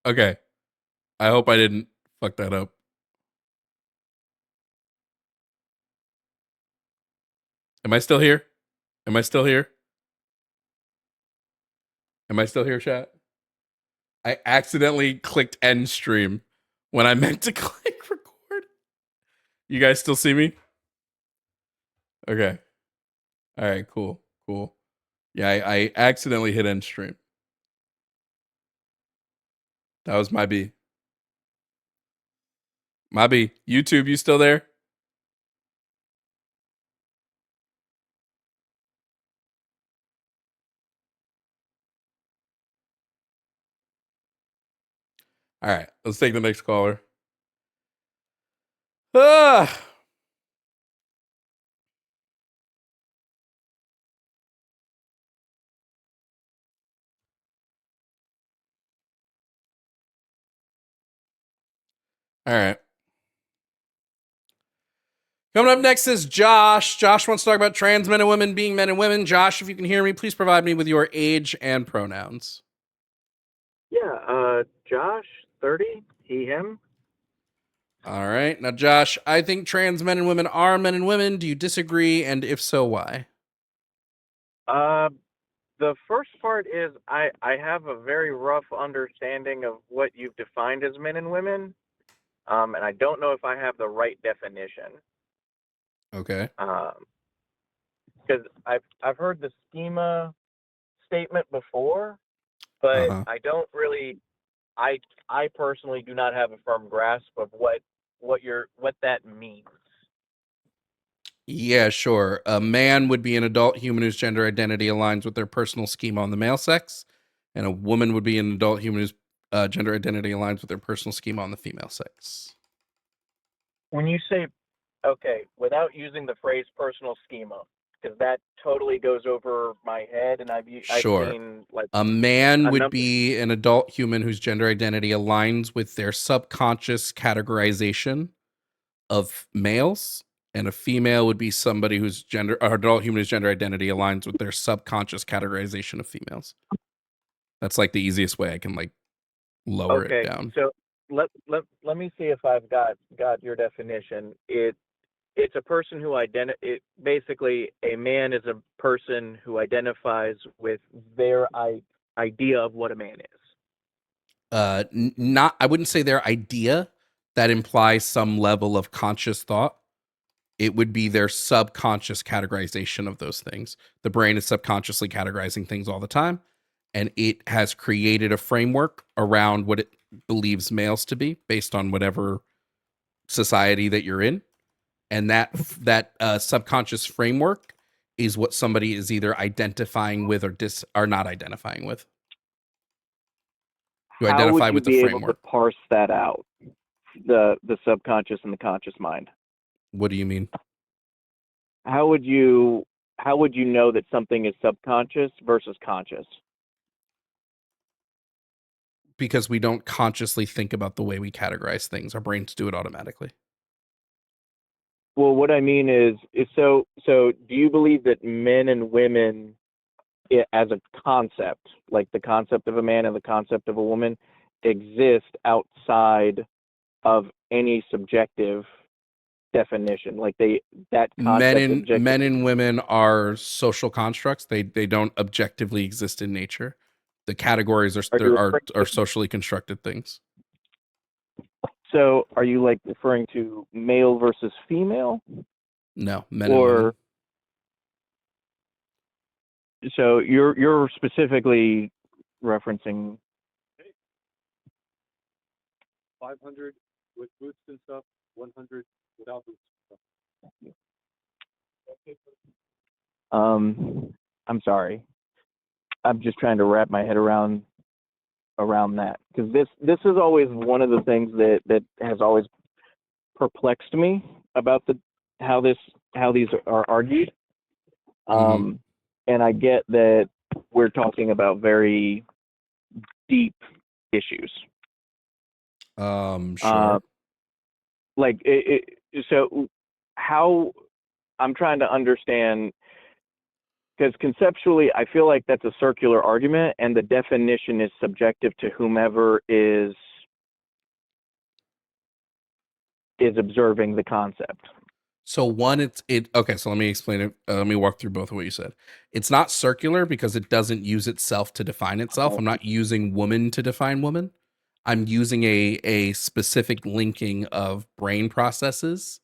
Okay. I hope I didn't fuck that up. Am I still here? Am I still here? Am I still here, chat? I accidentally clicked end stream when I meant to click record. You guys still see me? Okay. All right, cool. Cool. Yeah, I accidentally hit end stream. That was my B. My B. YouTube, you still there? All right, let's take the next caller. Ah. All right. Coming up next is Josh. Josh wants to talk about trans men and women being men and women. Josh, if you can hear me, please provide me with your age and pronouns. Yeah, Josh, 30, he, him. All right. Now, Josh, I think trans men and women are men and women. Do you disagree? And if so, why? Uh, the first part is I have a very rough understanding of what you've defined as men and women, and I don't know if I have the right definition. Okay. Because I've heard the schema statement before, Uh but huh. I don't really. I personally do not have a firm grasp of what that means. Yeah, sure. A man would be an adult human whose gender identity aligns with their personal schema on the male sex, and a woman would be an adult human whose gender identity aligns with their personal schema on the female sex. When you say, okay, without using the phrase personal schema, because that totally goes over my head, and I've Sure. seen like A man a would number. be an adult human whose gender identity aligns with their subconscious categorization of males, and a female would be somebody whose gender, or adult human whose gender identity aligns with their subconscious categorization of females. That's like the easiest way I can like lower it Okay, down. so let me see if I've got your definition. It's a person who it basically a man is a person who identifies with their idea of what a man is. Not, I wouldn't say their idea that implies some level of conscious thought. It would be their subconscious categorization of those things. The brain is subconsciously categorizing things all the time, and it has created a framework around what it believes males to be based on whatever society that you're in. And that subconscious framework is what somebody is either identifying with or not identifying with. You How would identify you with the be able to framework. parse that out? The subconscious and the conscious mind. What do you mean? How would you know that something is subconscious versus conscious? Because we don't consciously think about the way we categorize things. Our brains do it automatically. Well, what I mean is so do you believe that men and women as a concept, like the concept of a man and the concept of a woman, exist outside of any subjective definition? Like that concept objective. Men and women are social constructs. They don't objectively exist in nature. The categories are Are you there are referring socially constructed things. so are you like referring to male versus female? No, men and women. Or so you're specifically referencing 500 with boots and stuff, 100 without boots and stuff. I'm sorry. I'm just trying to wrap my head around that because this is always one of the things that has always perplexed me about how these are argued. Mm-hmm. And I get that we're talking about very deep issues. Sure. Like so how I'm trying to understand because conceptually, I feel like that's a circular argument, and the definition is subjective to whomever is observing the concept. So one, okay. So let me explain it. Let me walk through both of what you said. It's not circular because it doesn't use itself to define itself. I'm not using woman to define woman. I'm using a specific linking of brain processes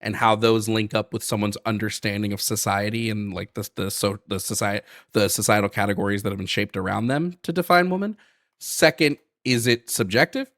and how those link up with someone's understanding of society and like the societal categories that have been shaped around them to define woman. Second, is it subjective?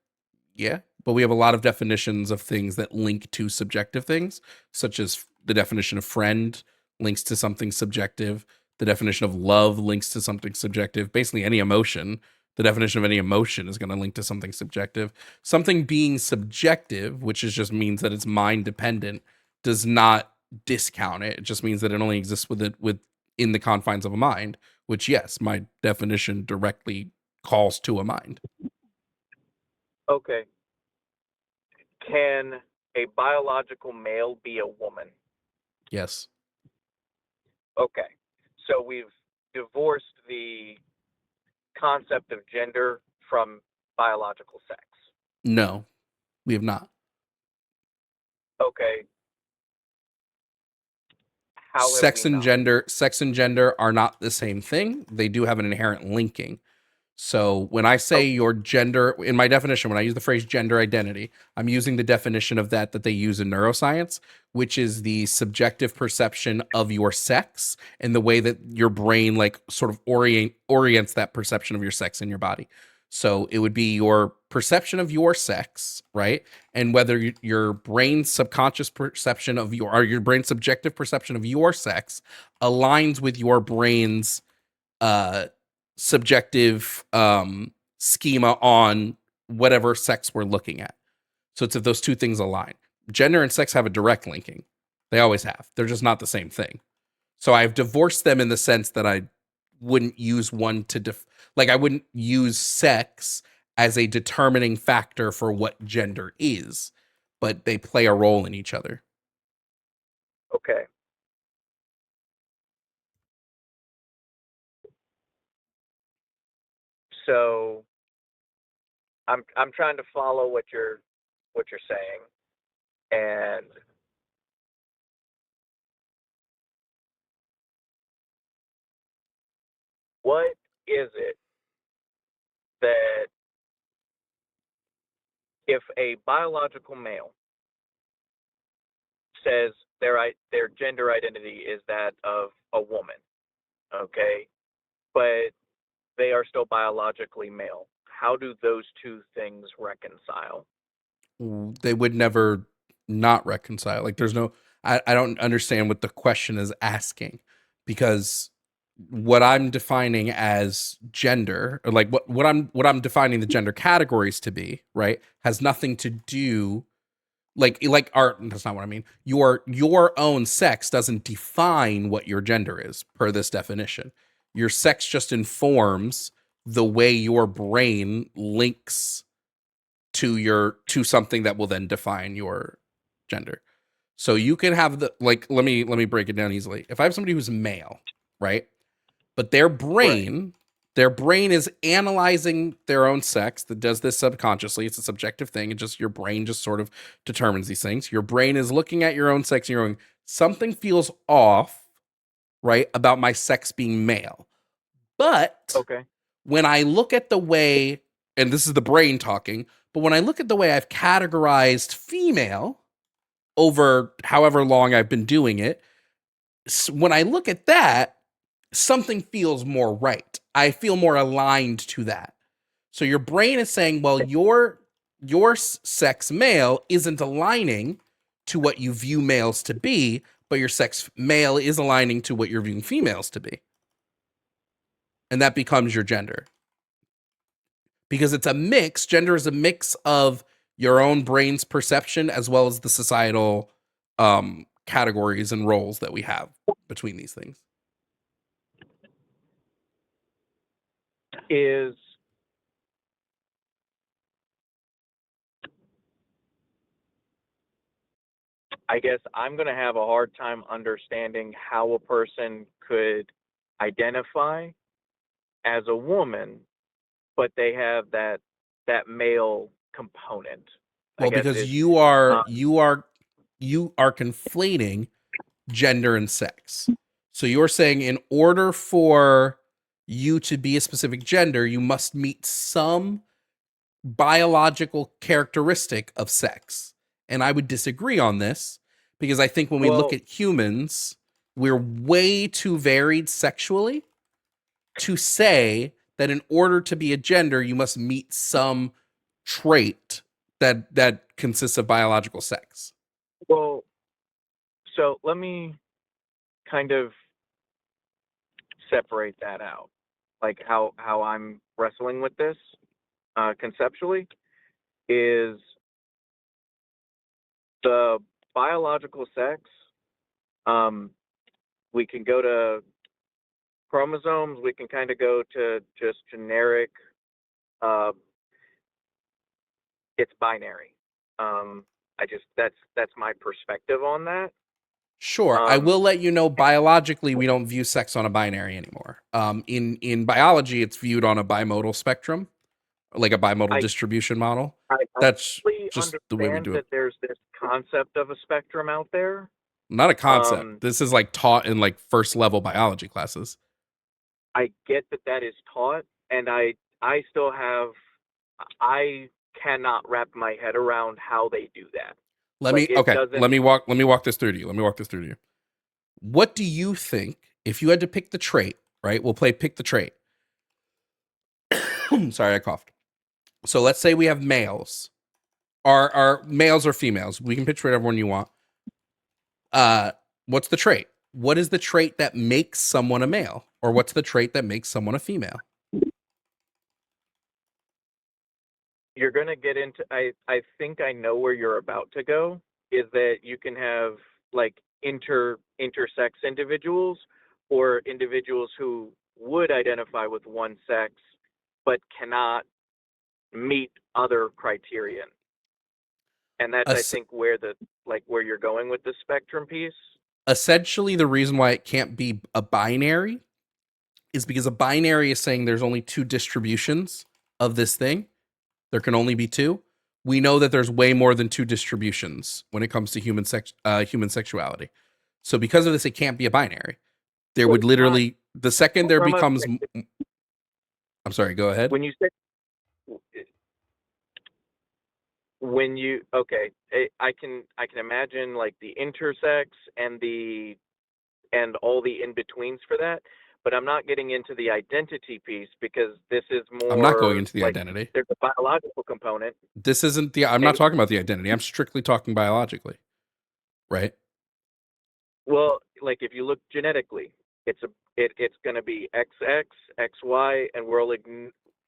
Yeah, but we have a lot of definitions of things that link to subjective things, such as the definition of friend links to something subjective. The definition of love links to something subjective. Basically, any emotion, the definition of any emotion is going to link to something subjective. Something being subjective, which just means that it's mind dependent, does not discount it. It just means that it only exists within the confines of a mind, which, yes, my definition directly calls to a mind. Okay. Can a biological male be a woman? Yes. Okay. So we've divorced the concept of gender from biological sex. No, we have not. Okay. How have we not? Sex and gender are not the same thing. They do have an inherent linking. So when I say your gender, in my definition, when I use the phrase gender identity, I'm using the definition of that they use in neuroscience, which is the subjective perception of your sex and the way that your brain like sort of orients that perception of your sex in your body. So it would be your perception of your sex, right? And whether your brain's subconscious perception of your brain's subjective perception of your sex aligns with your brain's uh subjective schema on whatever sex we're looking at. So it's if those two things align. Gender and sex have a direct linking. They always have. They're just not the same thing. So I've divorced them in the sense that I wouldn't use one to I wouldn't use sex as a determining factor for what gender is, but they play a role in each other. Okay. So I'm trying to follow what you're saying, and what is it that if a biological male says their gender identity is that of a woman, okay, but they are still biologically male, how do those two things reconcile? They would never not reconcile. Like there's no, I don't understand what the question is asking, because what I'm defining as gender, or like what I'm defining the gender categories to be, right, has nothing to do like art. That's not what I mean. Your own sex doesn't define what your gender is per this definition. Your sex just informs the way your brain links to something that will then define your gender. So you can have the let me break it down easily. If I have somebody who's male, right? But their brain is analyzing their own sex, that does this subconsciously. It's a subjective thing. It just your brain just sort of determines these things. Your brain is looking at your own sex and you're going, something feels off, right, about my sex being male. But Okay. when I look at the way, and this is the brain talking, but when I look at the way I've categorized female over however long I've been doing it, when I look at that, something feels more right. I feel more aligned to that. So your brain is saying, well, your sex male isn't aligning to what you view males to be, but your sex male is aligning to what you're viewing females to be. And that becomes your gender. Because it's a mix. Gender is a mix of your own brain's perception as well as the societal categories and roles that we have between these things. Is I guess I'm going to have a hard time understanding how a person could identify as a woman, but they have that male component. I Well, guess because it's you are conflating gender and sex. So you're saying in order for you to be a specific gender, you must meet some biological characteristic of sex. And I would disagree on this because I think when we look well, at humans, we're way too varied sexually to say that in order to be a gender, you must meet some trait that consists of biological sex. well. So let me kind of separate that out, like how I'm wrestling with this conceptually is the biological sex. Um, we can go to chromosomes. We can kind of go to just generic. Uh, it's binary. I just that's my perspective on that. Sure, I Um, will let you know biologically we don't view sex on a binary anymore. In biology, it's viewed on a bimodal spectrum, like a bimodal I distribution model. I That's really just the way we understand do it. that there's this concept of a spectrum out there. Not a concept. Um, This is like taught in like first level biology classes. I get that that is taught, and I still have I cannot wrap my head around how they do that. Let Like me it okay. doesn't. Let me walk this through to you. Let me walk this through to you. What do you think if you had to pick the trait? Right, we'll play pick the trait. Sorry, I coughed. So let's say we have males. Are males or females? We can pitch whatever one you want. Uh, what's the trait? What is the trait that makes someone a male, or what's the trait that makes someone a female? You're gonna get into. I think I know where you're about to go. Is that you can have like intersex individuals or individuals who would identify with one sex but cannot meet other criterion, and that's I Es- think where the like where you're going with the spectrum piece. Essentially, the reason why it can't be a binary is because a binary is saying there's only two distributions of this thing. There can only be two. We know that there's way more than two distributions when it comes to human sexuality. So because of this, it can't be a binary. There Well, would it's not literally the second there from a becomes. I'm sorry. Go ahead. when you say when you okay I can imagine like the intersex and the and all the in betweens for that, but I'm not getting into the identity piece because this is I'm not going more into the like identity. there's a biological component. This isn't the. I'm not And talking about the identity. I'm strictly talking biologically. Right. well, like if you look genetically, it's going to be XX, XY, and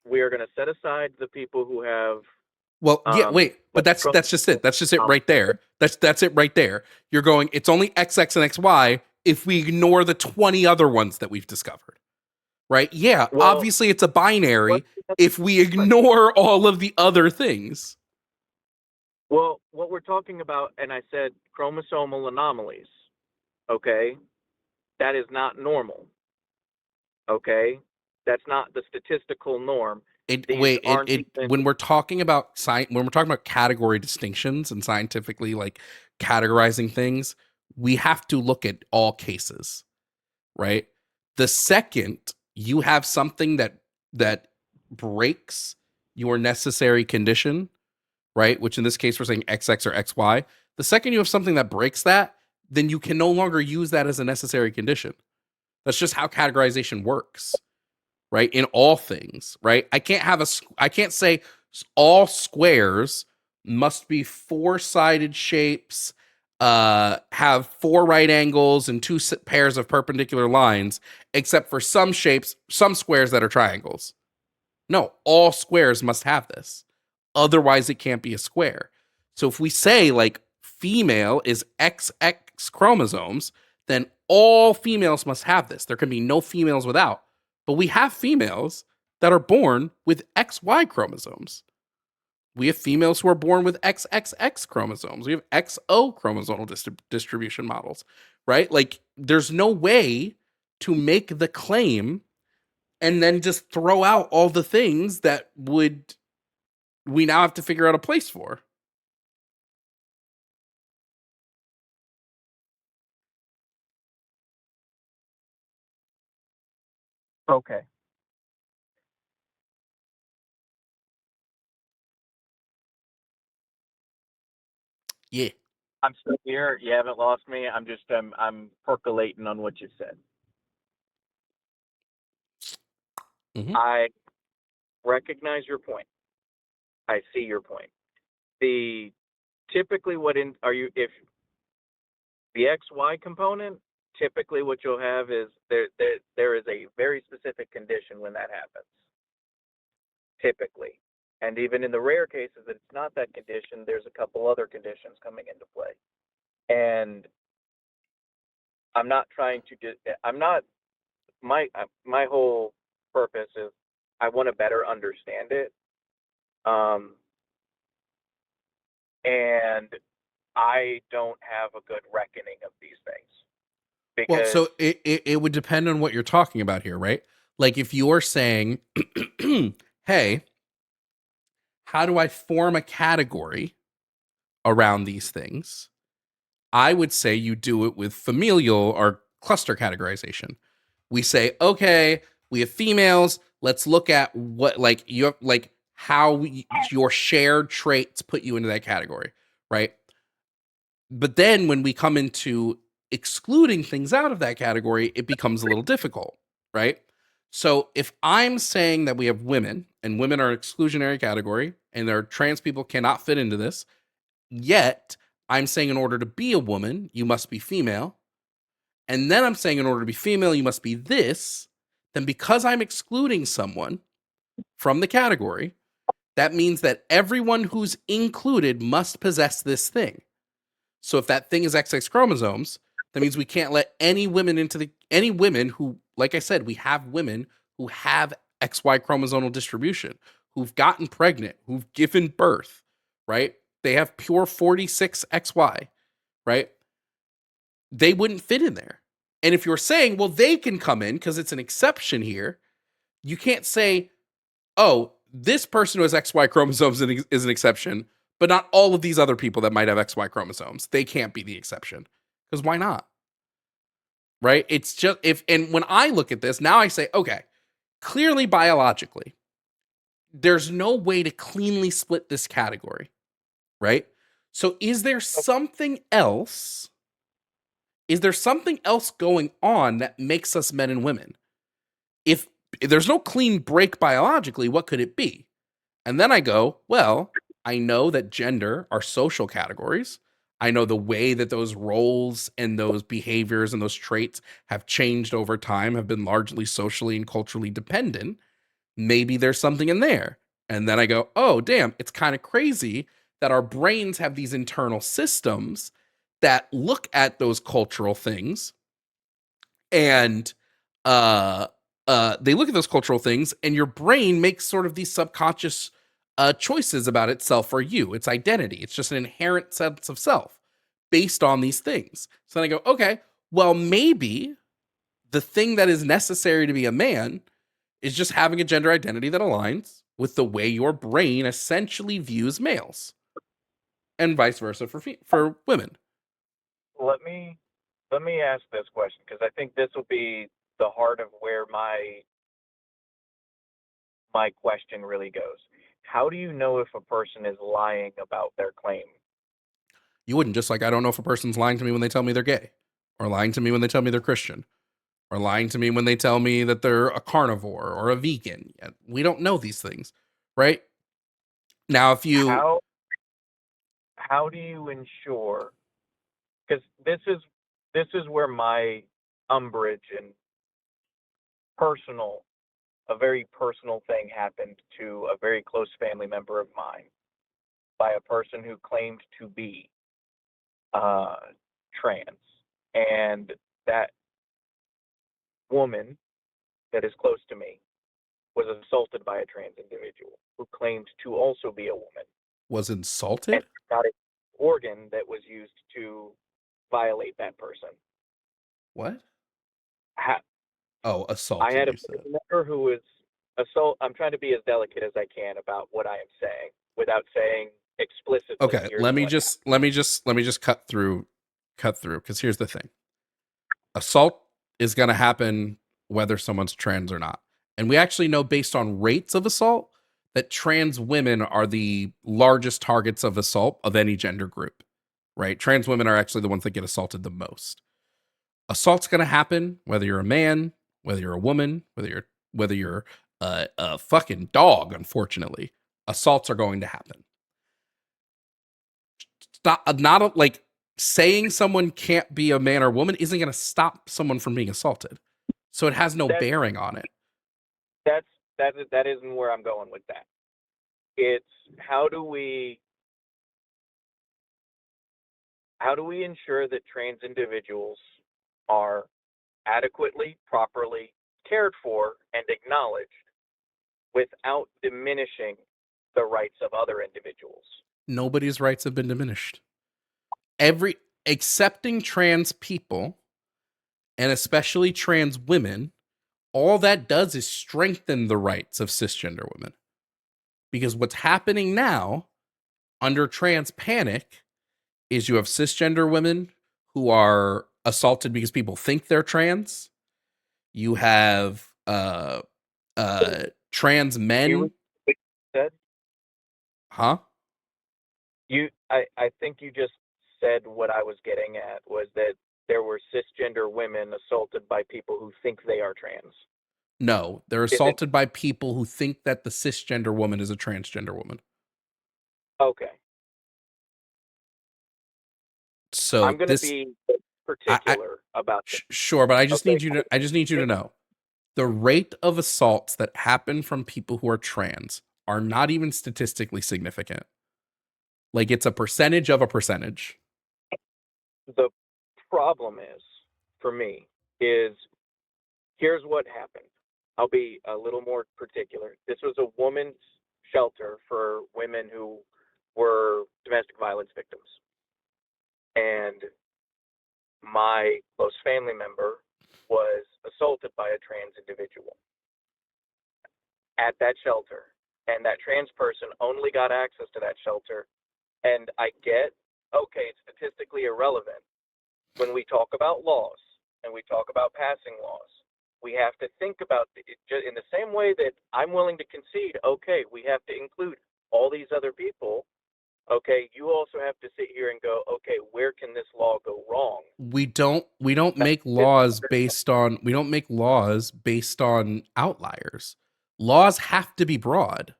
we are going to set aside the people who have Well, yeah, wait, but like that's just it. That's just it um, right there. That's it right there. You're going, it's only XX and XY if we ignore the 20 other ones that we've discovered. Right? Yeah, well, obviously it's a what binary if we ignore all of the other things. well, what we're talking about, and I said chromosomal anomalies. Okay, that is not normal. Okay, that's not the statistical norm. These aren't even When we're talking about when we're talking about category distinctions and scientifically like categorizing things, we have to look at all cases, right? The second you have something that breaks your necessary condition, right? Which in this case we're saying XX or XY. The second you have something that breaks that, then you can no longer use that as a necessary condition. That's just how categorization works, right? In all things, right? I can't say all squares must be four-sided shapes, have four right angles and two pairs of perpendicular lines, except for some shapes, some squares that are triangles. No, all squares must have this. Otherwise, it can't be a square. So if we say like female is XX chromosomes, then all females must have this. There can be no females without. But we have females that are born with XY chromosomes. We have females who are born with XXX chromosomes. We have XO chromosomal distribution models, right? Like, there's no way to make the claim and then just throw out all the things that we now have to figure out a place for. Okay. Yeah. I'm still here. You haven't lost me. I'm percolating on what you said. Mhm. I recognize your point. I see your point. The typically what in are you if the XY component, typically what you'll have is there is a very specific condition when that happens. Typically. And even in the rare cases that it's not that condition, there's a couple other conditions coming into play. And I'm not trying to get I'm not my whole purpose is I want to better understand it. And I don't have a good reckoning of these things Well, because so it would depend on what you're talking about here, right? Like if you're saying, hey, how do I form a category around these things? I would say you do it with familial or cluster categorization. We say, okay, we have females. Let's look at what like you like how your shared traits put you into that category, right? But then when we come into excluding things out of that category, it becomes a little difficult, right? So if I'm saying that we have women and women are an exclusionary category and there are trans people cannot fit into this, yet I'm saying in order to be a woman, you must be female. And then I'm saying in order to be female, you must be this. Then because I'm excluding someone from the category, that means that everyone who's included must possess this thing. So if that thing is XX chromosomes, that means we can't let any women any women who, like I said, we have women who have XY chromosomal distribution, who've gotten pregnant, who've given birth, right? They have pure 46 XY, right? They wouldn't fit in there. And if you're saying, well, they can come in because it's an exception here, you can't say, oh, this person who has XY chromosomes is an exception, but not all of these other people that might have XY chromosomes. They can't be the exception. Because why not? Right? It's just and when I look at this, now I say, okay, clearly biologically, there's no way to cleanly split this category. Right? So is there something else? Is there something else going on that makes us men and women? If there's no clean break biologically, what could it be? And then I go, well, I know that gender are social categories. I know the way that those roles and those behaviors and those traits have changed over time, have been largely socially and culturally dependent. Maybe there's something in there. And then I go, oh, damn, it's kind of crazy that our brains have these internal systems that look at those cultural things and uh they look at those cultural things and your brain makes sort of these subconscious choices about itself or you, its identity. It's just an inherent sense of self based on these things. So then I go, okay, well, maybe the thing that is necessary to be a man is just having a gender identity that aligns with the way your brain essentially views males and vice versa for women. let me let me ask this question because I think this will be the heart of where my question really goes. How do you know if a person is lying about their claim? You wouldn't, just like I don't know if a person's lying to me when they tell me they're gay or lying to me when they tell me they're Christian or lying to me when they tell me that they're a carnivore or a vegan. We don't know these things, right? Now, if you, How do you ensure? Because this is where my umbrage and personal a very personal thing happened to a very close family member of mine by a person who claimed to be uh, trans, and that woman that is close to me was assaulted by a trans individual who claimed to also be a woman was and insulted, got an organ that was used to violate that person. what? Oh, I assaulted, had a you said. family member who was assault. I'm trying to be as delicate as I can about what I am saying without saying explicitly, Okay, here's what happened. let me just cut through because here's the thing. Assault is going to happen whether someone's trans or not. And we actually know based on rates of assault that trans women are the largest targets of assault of any gender group. Right? Trans women are actually the ones that get assaulted the most. Assault's going to happen whether you're a man, whether you're a woman, whether you're a fucking dog, unfortunately. Assaults are going to happen. Not like saying someone can't be a man or woman isn't going to stop someone from being assaulted. So it has no That bearing on it. that isn't where I'm going with that. It's how do we ensure that trans individuals are adequately, properly cared for and acknowledged without diminishing the rights of other individuals? Nobody's rights have been diminished. Every accepting trans people and especially trans women, all that does is strengthen the rights of cisgender women. Because what's happening now under trans panic is you have cisgender women who are assaulted because people think they're trans. You have trans You men, said huh? I think you just said what I was getting at was that there were cisgender women assaulted by people who think they are trans. No, they're Isn't assaulted by people who think that the cisgender woman is a transgender woman. okay. So I'm going to this, be I particular about this. sure, but Okay. I just need you to know the rate of assaults that happen from people who are trans are not even statistically significant. Like it's a percentage of a percentage. The problem is, for me, is here's what happened. I'll be a little more particular. This was a woman's shelter for women who were domestic violence victims. And my close family member was assaulted by a trans individual at that shelter. And that trans person only got access to that shelter. And I get, okay, it's statistically irrelevant. When we talk about laws and we talk about passing laws, we have to think about it in the same way that I'm willing to concede, okay, we have to include all these other people. Okay, you also have to sit here and go, okay, where can this law go wrong? We don't make laws based on outliers. Laws have to be broad.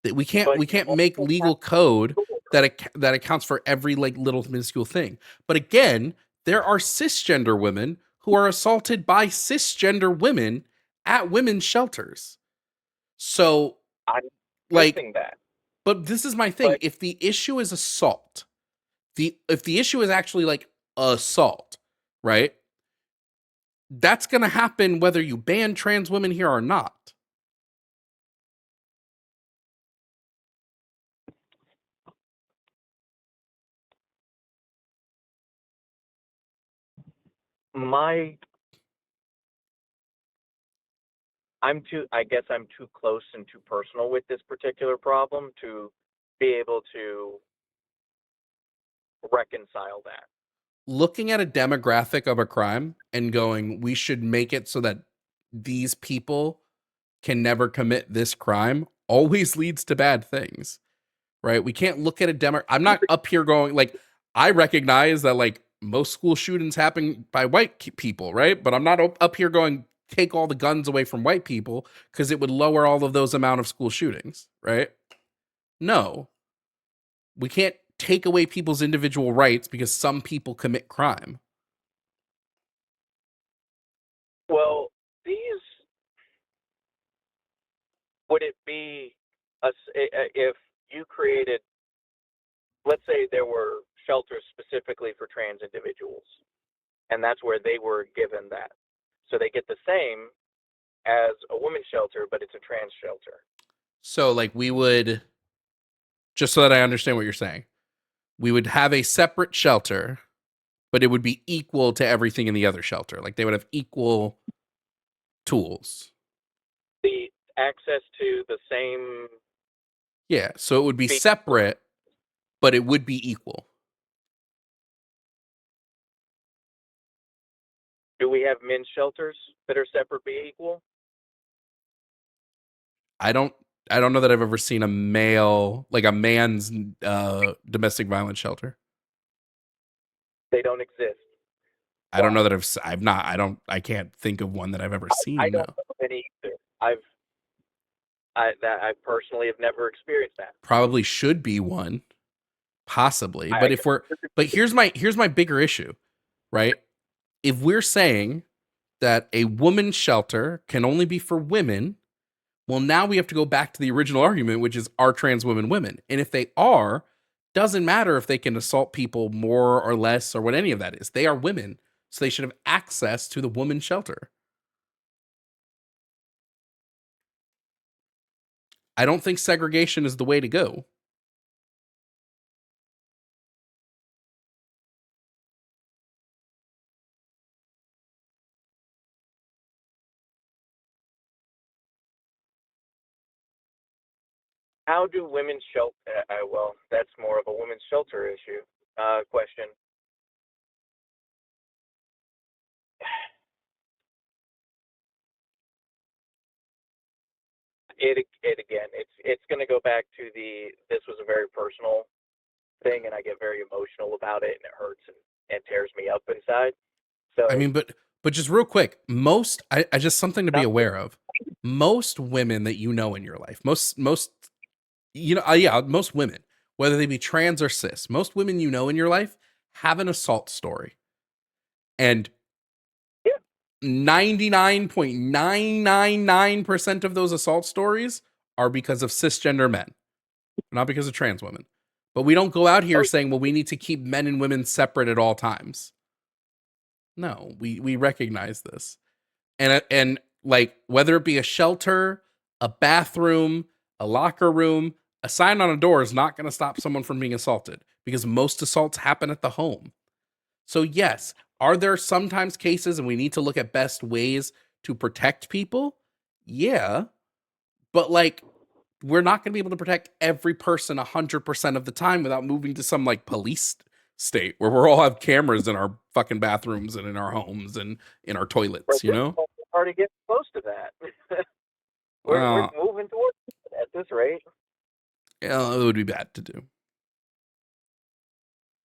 That But we you can't make also have legal to code ensure, that accounts for every like little minuscule thing. But again, there are cisgender women who are assaulted by cisgender women at women's shelters. So I'm like, missing that. but this is my thing. But If the issue is assault, if the issue is actually like assault, right? That's gonna happen whether you ban trans women here or not. my I guess I'm too close and too personal with this particular problem to be able to reconcile that. Looking at a demographic of a crime and going, we should make it so that these people can never commit this crime always leads to bad things, right? We can't look at a demo. I'm not up here going like, I recognize that like most school shootings happen by white people, right? But I'm not up here going, take all the guns away from white people because it would lower all of those amount of school shootings, right? No, we can't take away people's individual rights because some people commit crime. Well, these would it be if you created, let's say there were shelters specifically for trans individuals, and that's where they were given that, so they get the same as a women's shelter, but it's a trans shelter. So like we would, just so that I understand what you're saying, we would have a separate shelter, but it would be equal to everything in the other shelter. Like they would have equal tools. The access to the same. Yeah, so it would be Be- separate, but it would be equal. Do we have men's shelters that are separate be equal? I don't know that I've ever seen a man's domestic violence shelter. They don't exist. I don't know Why? that I've not I can't think of one that I've ever I seen. No. don't know of any either. I personally have never experienced that. Probably should be one, possibly. I But here's my bigger issue, right? If we're saying that a woman's shelter can only be for women, well, now we have to go back to the original argument, which is, are trans women women? And if they are, doesn't matter if they can assault people more or less or what any of that is. They are women, so they should have access to the women's shelter. I don't think segregation is the way to go. How do women's shelter? Well, that's more of a women's shelter issue. Question. It again. It's going to go back to this was a very personal thing, and I get very emotional about it, and it hurts and tears me up inside. So I mean, but just real quick, I just something to be aware of. Most women that you know in your life, most most women, whether they be trans or cis, most women you know in your life have an assault story. And 99.999% of those assault stories are because of cisgender men, not because of trans women. But we don't go out here saying, well, we need to keep men and women separate at all times. No, we recognize this. And like, whether it be a shelter, a bathroom, a locker room, a sign on a door is not going to stop someone from being assaulted, because most assaults happen at the home. So yes, are there sometimes cases and we need to look at best ways to protect people? Yeah. But like, we're not going to be able to protect every person 100% of the time without moving to some like police state where we all have cameras in our fucking bathrooms and in our homes and in our toilets, you know? Already getting close to that. we're moving towards it at this rate. Yeah, it would be bad to do.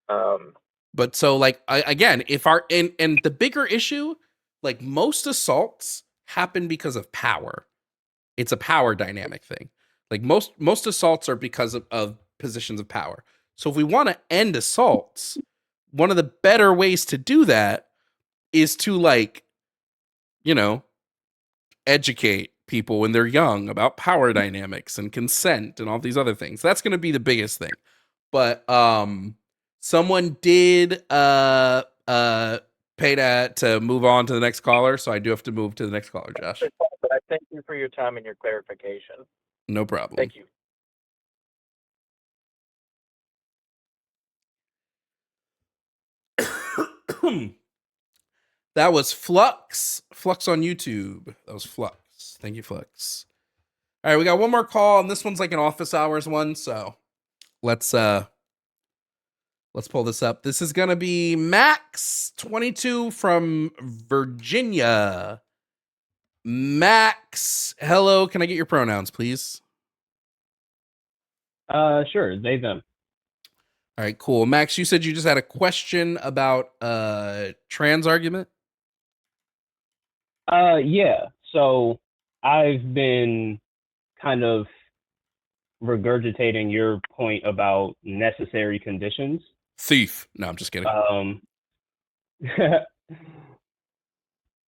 Um, But so like, again, if our and the bigger issue, like, most assaults happen because of power. It's a power dynamic thing. Like, most assaults are because of positions of power. So if we want to end assaults, one of the better ways to do that is to, like, you know, educate people when they're young about power dynamics and consent and all these other things. That's going to be the biggest thing. But someone did pay to move on to the next caller, so I do have to move to the next caller, Josh. but I thank you for your time and your clarification. No problem. Thank you. That was Flux on YouTube. That was Flux. Thank you, Flux. All right, we got one more call, and this one's like an office hours one, so let's pull this up. This is gonna be Max 22 from Virginia. Max, hello. Can I get your pronouns, please? Sure, they, them. All right, cool. Max, you said you just had a question about trans argument? Yeah. So I've been kind of regurgitating your point about necessary conditions. Thief. No, I'm just kidding.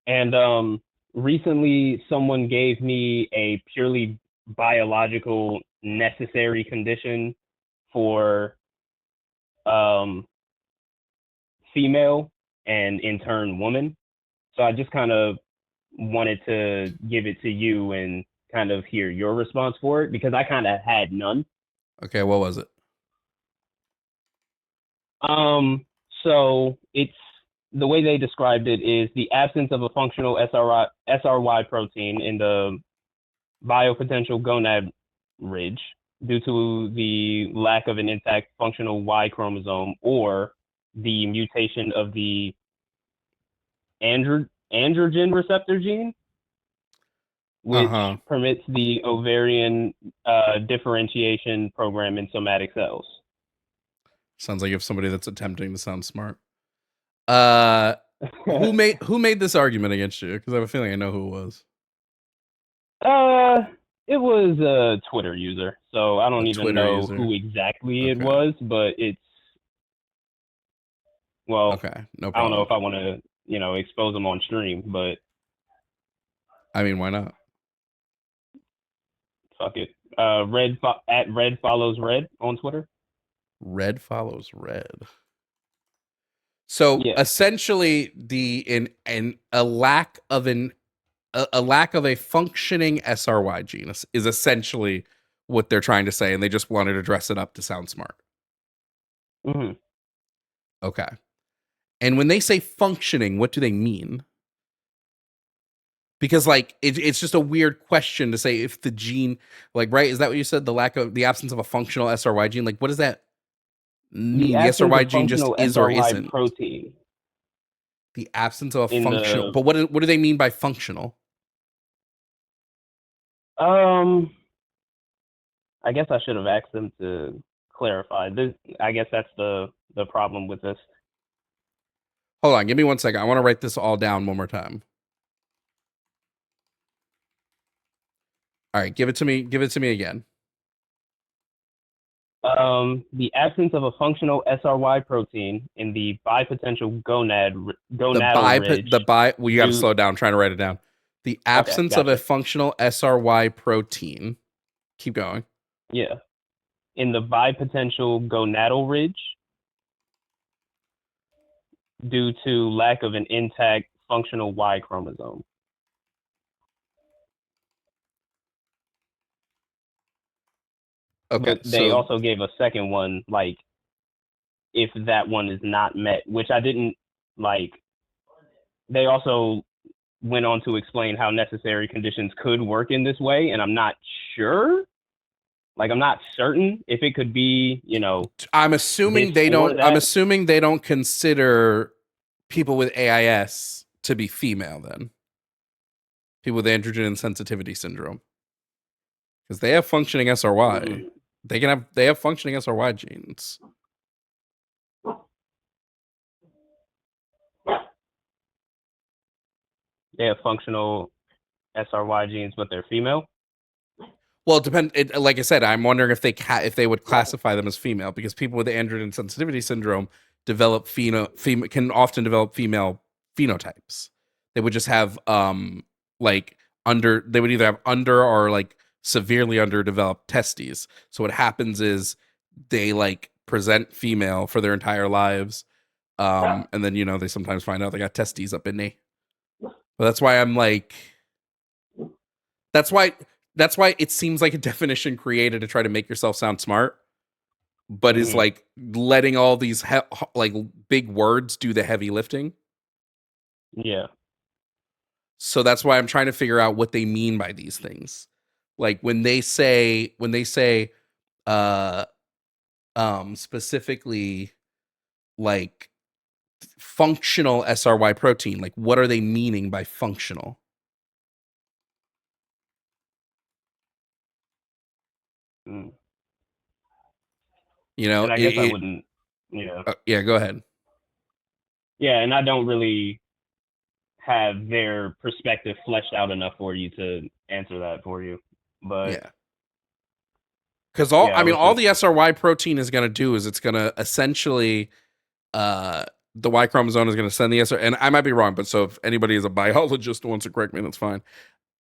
And recently someone gave me a purely biological necessary condition for female and in turn woman. So I just kind of wanted to give it to you and kind of hear your response for it, because I kind of had none. Okay, what was it? So it's the way they described it is the absence of a functional SRY protein in the biopotential gonad ridge due to the lack of an intact functional Y chromosome or the mutation of the androgen receptor gene, which permits the ovarian differentiation program in somatic cells. Sounds like you have somebody that's attempting to sound smart. Who made this argument against you? Because I have a feeling I know who it was. It was a Twitter user, so I don't even know user. who exactly it was, but it's well. Okay, no problem. I don't know if I want to, expose them on stream, but I mean, why not? Fuck it. At Red Follows Red on Twitter. Red follows red. So essentially, a lack of a functioning SRY gene is essentially what they're trying to say, and they just wanted to dress it up to sound smart. Mm-hmm. Okay. And when they say functioning, what do they mean? Because it's just a weird question to say if the gene, right? Is that what you said? The absence of a functional SRY gene. What does that mean? The SRY gene just is or isn't. Protein. The absence of a functional. But what do they mean by functional? I guess I should have asked them to clarify. I guess that's the problem with this. Hold on, give me 1 second. I want to write this all down one more time. All right, give it to me. Give it to me again. The absence of a functional SRY protein in the bipotential gonadal ridge. Well, you got to slow down. I'm trying to write it down. The absence of a functional SRY protein. Keep going. Yeah. In the bipotential gonadal ridge due to lack of an intact functional Y chromosome. Okay. But they also gave a second one, if that one is not met, which I didn't like. They also went on to explain how necessary conditions could work in this way, and I'm not sure. I'm not certain if it could be, I'm assuming they don't. I'm assuming they don't consider people with AIS to be female. Then people with androgen insensitivity syndrome, because they have functioning SRY. Mm-hmm. They have functioning SRY genes. They have functional SRY genes, but they're female. Well, it depends. Like I said, I'm wondering if they would classify them as female, because people with androgen sensitivity syndrome can often develop female phenotypes. They would just have they would either have under or severely underdeveloped testes. So what happens is they present female for their entire lives, and then they sometimes find out they got testes up in there. But that's why I'm that's why it seems like a definition created to try to make yourself sound smart, but is letting all these big words do the heavy lifting. Yeah. So that's why I'm trying to figure out what they mean by these things. When they say specifically functional SRY protein, what are they meaning by functional? And I guess I wouldn't. Yeah, go ahead. Yeah, and I don't really have their perspective fleshed out enough for you to answer that for you. But yeah, because all the SRY protein is going to do is it's going to essentially the Y chromosome is going to send the SR, and I might be wrong, but so if anybody is a biologist who wants to correct me, that's fine.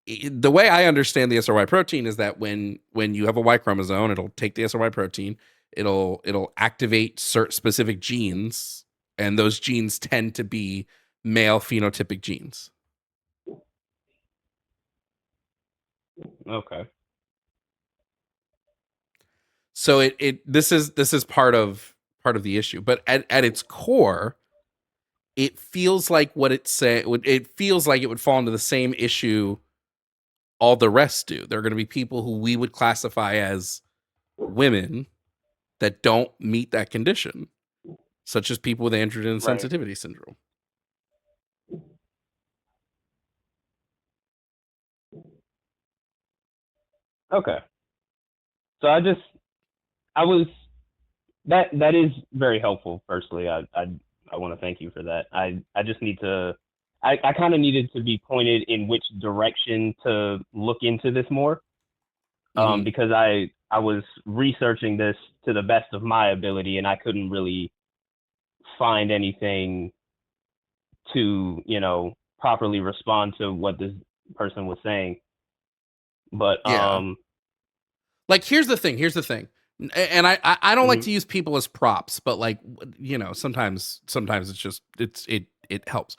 The way I understand the SRY protein is that when you have a Y chromosome, it'll take the SRY protein, it'll activate certain specific genes, and those genes tend to be male phenotypic genes. Okay. So this is part of the issue, but at its core, it feels like what it feels like it would fall into the same issue all the rest do. There are going to be people who we would classify as women that don't meet that condition, such as people with androgen sensitivity syndrome. Okay. So that is very helpful. Firstly, I want to thank you for that. I just need to, I kind of needed to be pointed in which direction to look into this more, Mhm. because I was researching this to the best of my ability, and I couldn't really find anything to, properly respond to what this person was saying. But Yeah. Like, here's the thing. And I don't like mhm. to use people as props, but like, sometimes it's just it helps.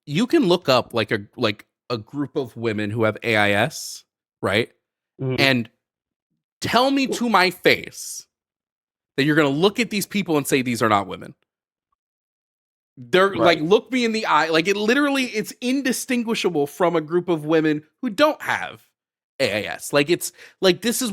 You can look up like a group of women who have AIS, right? Mhm. And tell me to my face that you're going to look at these people and say these are not women. They're like, Right. look me in the eye. Like, it's indistinguishable from a group of women who don't have AIS. Like, it's like, this is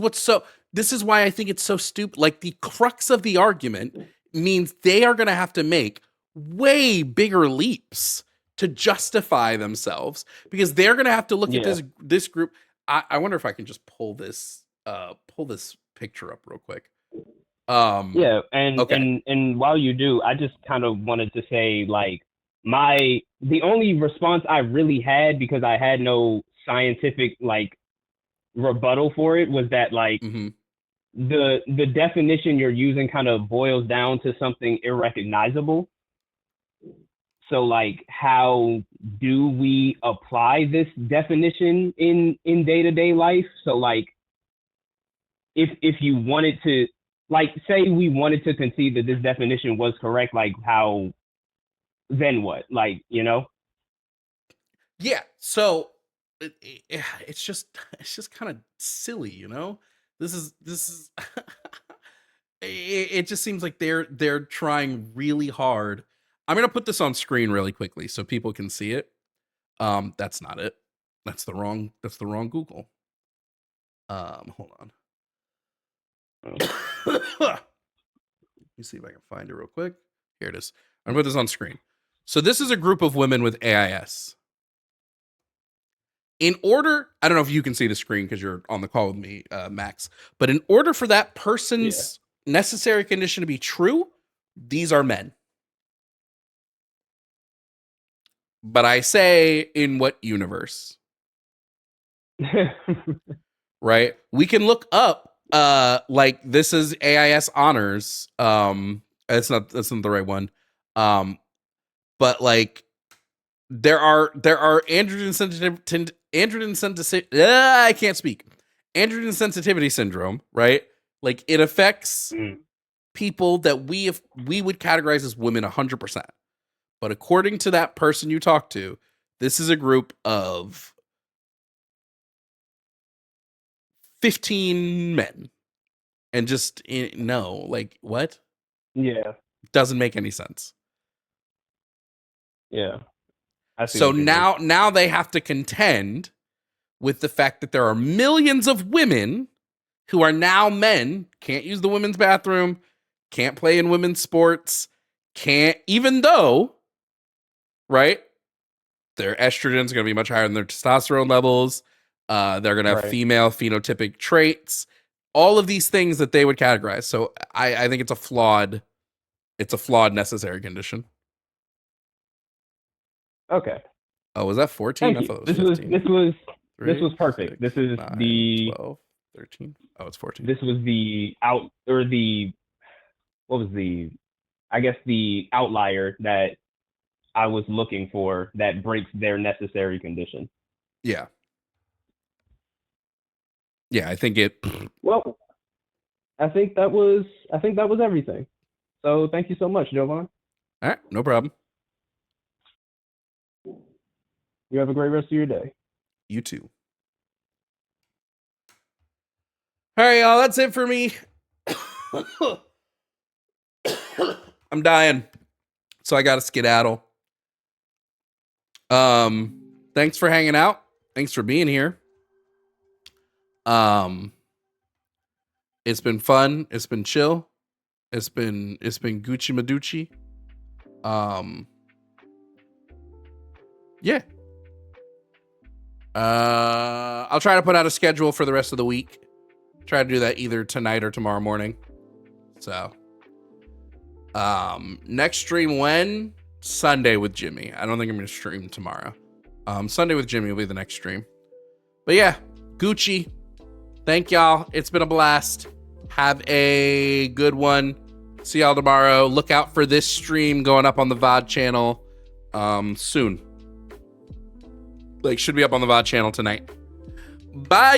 why I think it's so stupid. Like, the crux of the argument means they are going to have to make way bigger leaps to justify themselves, because they're going to have to look at Yeah. this group. I wonder if I can just pull this picture up real quick. Yeah, and Okay. while you do, I just kind of wanted to say, like, the only response I really had, because I had no scientific like rebuttal for it, was that, like, Mm-hmm. the definition you're using kind of boils down to something irrecognizable. So, like, how do we apply this definition in day-to-day life? So, like, if you wanted to, like, say we wanted to concede that this definition was correct, like, how, then what? Like, Yeah. So it's just kind of silly, This is it just seems like they're trying really hard. I'm gonna put this on screen really quickly so people can see it. That's not it. That's the wrong Google. Hold on. Let me see if I can find it real quick. Here it is. I'm gonna put this on screen. So this is a group of women with AIS. In order, I don't know if you can see the screen because you're on the call with me, Max, but in order for that person's necessary condition to be true, these are men. But I say, in what universe? Right? We can look up, like, this is AIS honors. That's not the right one. But like, there are androgen sensitivity. I can't speak. Androgen sensitivity syndrome, right? Like, it affects people that we would categorize as women 100%. But according to that person you talked to, this is a group of 15 men. And just, no, like, what? Yeah, Doesn't make any sense. yeah. I see So what you mean. now they have to contend with the fact that there are millions of women who are now men, can't use the women's bathroom, can't play in women's sports, can't, even though, right, their estrogen is going to be much higher than their testosterone levels. They're going to have Right. female phenotypic traits, all of these things that they would categorize. So I think it's a flawed necessary condition. Okay. Oh, was that 14? Thank I you. thought it was 15. This 3, was perfect. 6, This is 9, 12, 13. Oh, it's 14. this was the out, or the, what was the, I guess, the outlier that I was looking for that breaks their necessary condition. Yeah. Yeah, I think it. Well, I think that was everything. So thank you so much, Jovan. All right, no problem. You have a great rest of your day. You too. All right, y'all. That's it for me. I'm dying. So I got to skedaddle. Thanks for hanging out. Thanks for being here. It's been fun. It's been chill. It's been Gucci Maducci. Yeah. I'll try to put out a schedule for the rest of the week. Try to do that either tonight or tomorrow morning. So, next stream when? Sunday with Jimmy. I don't think I'm going to stream tomorrow. Sunday with Jimmy will be the next stream. But yeah, Gucci. Thank y'all. It's been a blast. Have a good one. See y'all tomorrow. Look out for this stream going up on the VOD channel soon. Like, should be up on the VOD channel tonight. Bye.